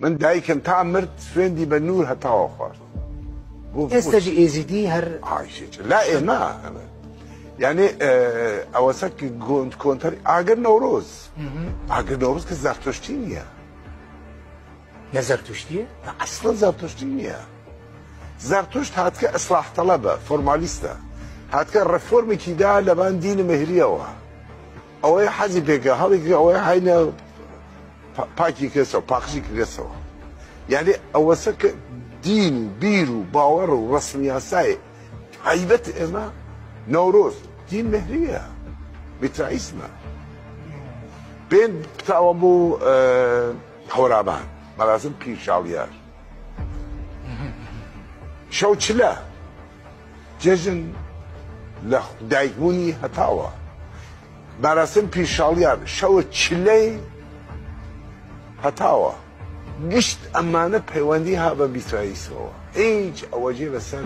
من دایکم تا مرد سوێندی بە نور هەتاوە خوارد. ئێستاجی ئێزیدی هەر عایشێ لا ئێمە یعنی ئەوەسە گۆند کۆنتەر ئاگەر نەورۆز ئاگەر نەورۆز کە زەرتشتی نییە لە زەرتشتیە ئەسڵەن زەرتشتی نییە زەرتشت هاتکە ئەسلاح تەڵەبە فۆرمالیستە هاتکە ڕەفۆرمێکی دا لەبان دینە مەهریەوە ئەوەی حەزی پێکە هەڵێکی ئەوەی هاینە پاکی کەسەوە پاقشی کەسەوە یعنی ئەوەسە کە دین و بیر و باوەڕ و ڕسمی یاسای تایبەت ئێمە نەورۆز دین مەهریە میترائیسمە بێن بتاوە بۆ هەورامان مەراسم پیرشاڵیار شەو چلە جێژن لە دایکبوونی هەتاوە مەراسم پیرشاڵیار شەوە چلەی هەتاوە گشت ئەمانە پەیوەندی ها بە میترائیسمەوە هیچ ئەوەجێ لەسەر